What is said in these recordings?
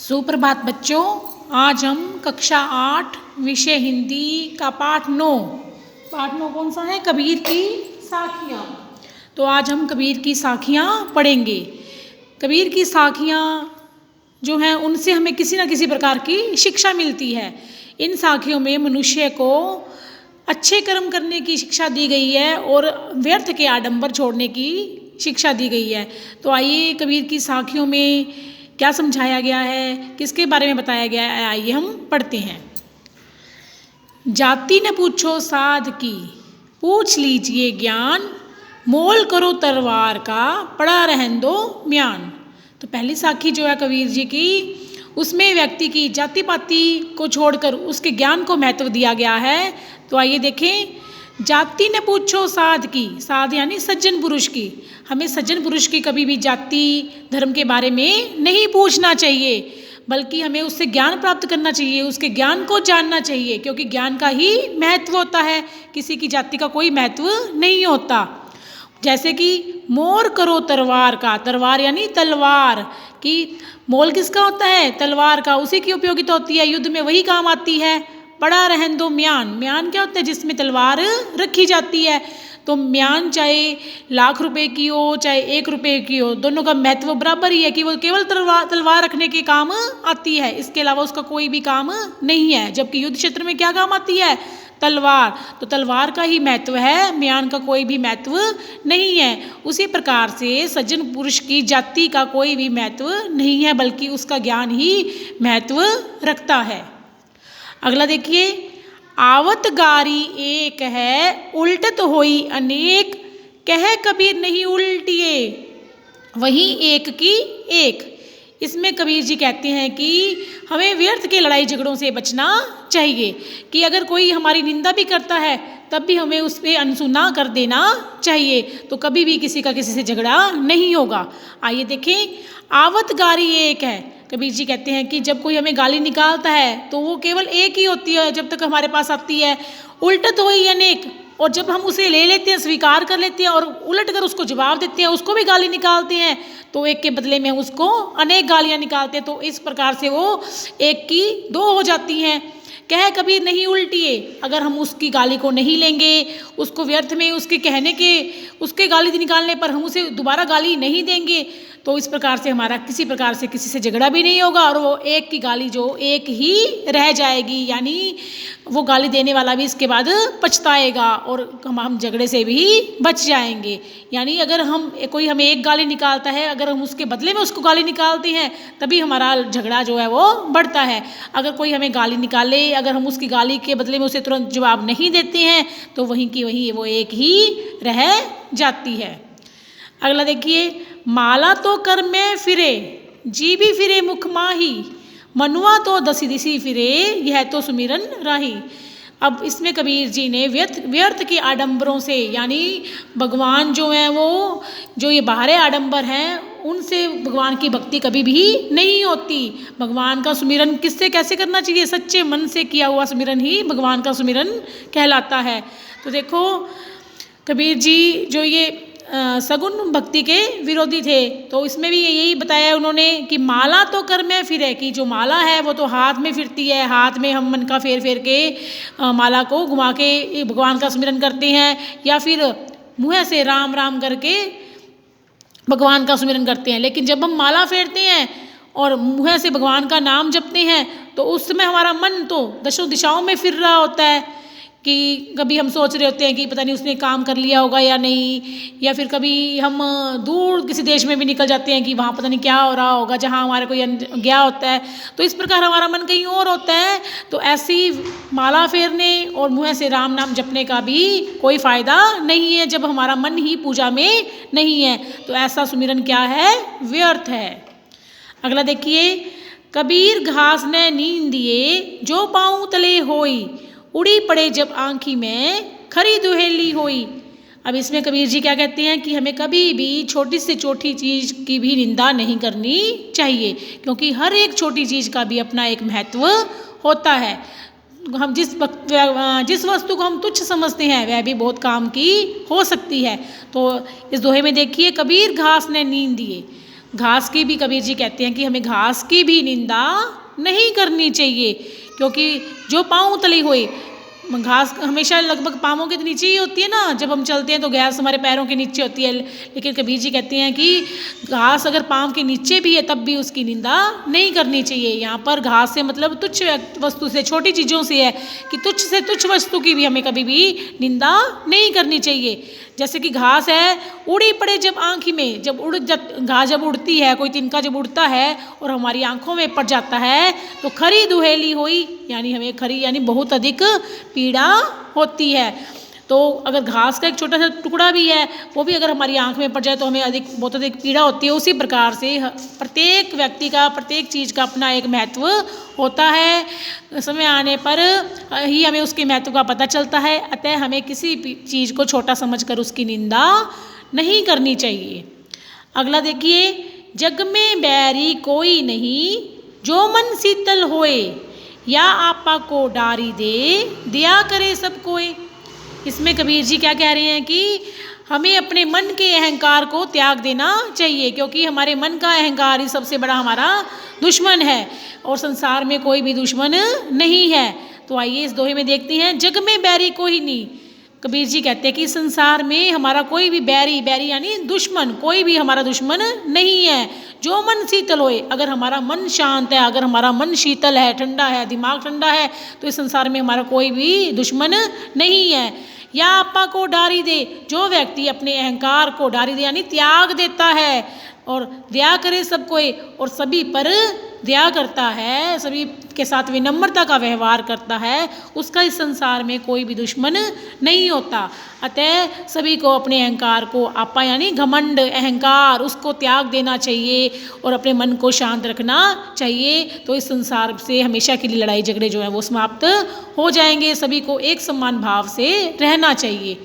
सुप्रभात बच्चों। आज हम कक्षा 8 विषय हिंदी का पाठ 9 कौन सा है? कबीर की साखियाँ। तो आज हम कबीर की साखियाँ पढ़ेंगे। कबीर की साखियाँ जो हैं उनसे हमें किसी न किसी प्रकार की शिक्षा मिलती है। इन साखियों में मनुष्य को अच्छे कर्म करने की शिक्षा दी गई है और व्यर्थ के आडंबर छोड़ने की शिक्षा दी गई है। तो आइए कबीर की साखियों में क्या समझाया गया है, किसके बारे में बताया गया है, आइए हम पढ़ते हैं। जाति न पूछो साध की, पूछ लीजिए ज्ञान, मोल करो तलवार का, पड़ा रहन दो म्यान। तो पहली साखी जो है कबीर जी की, उसमें व्यक्ति की जाति पाति को छोड़कर उसके ज्ञान को महत्व दिया गया है। तो आइए देखें। जाति न पूछो साध की, साध यानी सज्जन पुरुष की। हमें सज्जन पुरुष की कभी भी जाति धर्म के बारे में नहीं पूछना चाहिए, बल्कि हमें उससे ज्ञान प्राप्त करना चाहिए, उसके ज्ञान को जानना चाहिए, क्योंकि ज्ञान का ही महत्व होता है, किसी की जाति का कोई महत्व नहीं होता। जैसे कि मोर करो तलवार का, तलवार यानी तलवार की मोल किसका होता है? तलवार का, उसी की उपयोगिता होती है, युद्ध में वही काम आती है। पड़ा रहन दो म्यान, म्यान क्या होता है? जिसमें तलवार रखी जाती है। तो म्यान चाहे लाख रुपए की हो चाहे 1 रुपये की हो, दोनों का महत्व बराबर ही है कि वो केवल तलवार रखने के काम आती है, इसके अलावा उसका कोई भी काम नहीं है। जबकि युद्ध क्षेत्र में क्या काम आती है? तलवार। तो तलवार का ही महत्व है, म्यान का कोई भी महत्व नहीं है। उसी प्रकार से सज्जन पुरुष की जाति का कोई भी महत्व नहीं है, बल्कि उसका ज्ञान ही महत्व रखता है। अगला देखिए। आवत गारी एक है, उल्टत होई अनेक, कह कबीर नहीं उल्टिए, वहीं एक की एक। इसमें कबीर जी कहते हैं कि हमें व्यर्थ के लड़ाई झगड़ों से बचना चाहिए, कि अगर कोई हमारी निंदा भी करता है तब भी हमें उस पर अनसुना कर देना चाहिए, तो कभी भी किसी का किसी से झगड़ा नहीं होगा। आइए देखें। आवत गारी एक है, कबीर जी कहते हैं कि जब कोई हमें गाली निकालता है तो वो केवल एक ही होती है जब तक हमारे पास आती है। उल्टत होई अनेक, और जब हम उसे ले लेते हैं, स्वीकार कर लेते हैं और उलट कर उसको जवाब देते हैं, उसको भी गाली निकालते हैं, तो एक के बदले में हम उसको अनेक गालियाँ निकालते हैं। तो इस प्रकार से वो एक की दो हो जाती हैं। कह कबीर नहीं उल्टिए, अगर हम उसकी गाली को नहीं लेंगे, उसको व्यर्थ में उसके कहने के, उसके गाली निकालने पर हम उसे दोबारा गाली नहीं देंगे, तो इस प्रकार से हमारा किसी प्रकार से किसी से झगड़ा भी नहीं होगा और वो एक की गाली जो एक ही रह जाएगी, यानी वो गाली देने वाला भी इसके बाद पछताएगा और हम झगड़े से भी बच जाएंगे। यानी अगर कोई हमें एक गाली निकालता है, अगर हम उसके बदले में उसको गाली निकालते हैं, तभी हमारा झगड़ा जो है वो बढ़ता है। अगर कोई हमें गाली निकाले, अगर हम उसकी गाली के बदले में उसे तुरंत जवाब नहीं देते हैं, तो वहीं की वहीं वो एक ही रह जाती है। अगला देखिए। माला तो कर में फिरे, जी भी फिरे मुख माही, मनुआ तो दसी दिसी फिरे, यह तो सुमिरन राही। अब इसमें कबीर जी ने व्यर्थ के आडंबरों से, यानी भगवान जो हैं वो जो ये बाहरी आडंबर हैं, उनसे भगवान की भक्ति कभी भी नहीं होती। भगवान का सुमिरन किससे कैसे करना चाहिए? सच्चे मन से किया हुआ सुमिरन ही भगवान का सुमिरन कहलाता है। तो देखो कबीर जी जो ये सगुन भक्ति के विरोधी थे, तो इसमें भी यही बताया उन्होंने कि माला तो कर में फिरे, कि जो माला है वो तो हाथ में फिरती है, हाथ में हम मन का फेर फेर के माला को घुमा के भगवान का स्मरण करते हैं, या फिर मुँह से राम राम करके भगवान का स्मरण करते हैं। लेकिन जब हम माला फेरते हैं और मुँह से भगवान का नाम जपते हैं, तो उस समय हमारा मन तो दशों दिशाओं में फिर रहा होता है, कि कभी हम सोच रहे होते हैं कि पता नहीं उसने काम कर लिया होगा या नहीं, या फिर कभी हम दूर किसी देश में भी निकल जाते हैं कि वहाँ पता नहीं क्या हो रहा होगा, जहाँ हमारे कोई गया होता है, तो इस प्रकार हमारा मन कहीं और होता है। तो ऐसी माला फेरने और मुँह से राम नाम जपने का भी कोई फ़ायदा नहीं है जब हमारा मन ही पूजा में नहीं है, तो ऐसा सुमिरन क्या है? व्यर्थ है। अगला देखिए। कबीर घास ने नींद दिए, जो पाँव तले होई, उड़ी पड़े जब आँखी में, खरी दुहेली होई। अब इसमें कबीर जी क्या कहते हैं कि हमें कभी भी छोटी से छोटी चीज़ की भी निंदा नहीं करनी चाहिए, क्योंकि हर एक छोटी चीज़ का भी अपना एक महत्व होता है। हम जिस वस्तु को हम तुच्छ समझते हैं वह भी बहुत काम की हो सकती है। तो इस दोहे में देखिए, कबीर घास ने नींद दिए, घास की भी कबीर जी कहते हैं कि हमें घास की भी निंदा नहीं करनी चाहिए, क्योंकि जो पाँव तली हुई घास हमेशा लगभग पाँवों के नीचे ही होती है ना, जब हम चलते हैं तो घास हमारे पैरों के नीचे होती है, लेकिन कबीर जी कहते हैं कि घास अगर पाँव के नीचे भी है तब भी उसकी निंदा नहीं करनी चाहिए। यहाँ पर घास से मतलब तुच्छ वस्तु से, छोटी चीज़ों से है कि तुच्छ से तुच्छ वस्तु की भी हमें कभी भी निंदा नहीं करनी चाहिए। जैसे कि घास है, उड़ी पड़े जब आँखी में, घास जब उड़ती है, कोई तिनका जब उड़ता है और हमारी आँखों में पड़ जाता है तो खरी दुहेली हुई, यानी हमें खरी यानी बहुत अधिक पीड़ा होती है। तो अगर घास का एक छोटा सा टुकड़ा भी है वो भी अगर हमारी आँख में पड़ जाए तो हमें बहुत अधिक पीड़ा होती है। उसी प्रकार से प्रत्येक व्यक्ति का, प्रत्येक चीज़ का अपना एक महत्व होता है। समय आने पर ही हमें उसके महत्व का पता चलता है। अतः हमें किसी भी चीज़ को छोटा समझकर उसकी निंदा नहीं करनी चाहिए। अगला देखिए, जग में बैरी कोई नहीं, जो मन शीतल होए, या आपा को डारी दे, दिया करे सब कोई। इसमें कबीर जी क्या कह रहे हैं कि हमें अपने मन के अहंकार को त्याग देना चाहिए, क्योंकि हमारे मन का अहंकार ही सबसे बड़ा हमारा दुश्मन है और संसार में कोई भी दुश्मन नहीं है। तो आइए इस दोहे में देखते हैं, जग में बैरी कोई नहीं। कबीर जी कहते हैं कि संसार में हमारा कोई भी बैरी यानी दुश्मन, कोई भी हमारा दुश्मन नहीं है। जो मन शीतल होए, अगर हमारा मन शांत है, अगर हमारा मन शीतल है, ठंडा है, दिमाग ठंडा है, तो इस संसार में हमारा कोई भी दुश्मन नहीं है। या आपा को डारी दे, जो व्यक्ति अपने अहंकार को डारी दे यानी त्याग देता है और दया करे सब कोई, और सभी पर दया करता है, सभी के साथ विनम्रता का व्यवहार करता है, उसका इस संसार में कोई भी दुश्मन नहीं होता। अतः सभी को अपने अहंकार को, आपा यानी घमंड, अहंकार, उसको त्याग देना चाहिए और अपने मन को शांत रखना चाहिए। तो इस संसार से हमेशा के लिए लड़ाई झगड़े जो हैं वो समाप्त हो जाएंगे। सभी को एक समान भाव से रहना चाहिए।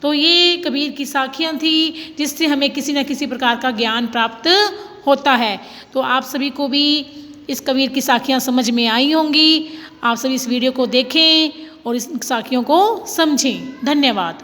तो ये कबीर की साखियाँ थी जिससे हमें किसी न किसी प्रकार का ज्ञान प्राप्त होता है। तो आप सभी को भी इस कबीर की साखियाँ समझ में आई होंगी। आप सभी इस वीडियो को देखें और इस साखियों को समझें। धन्यवाद।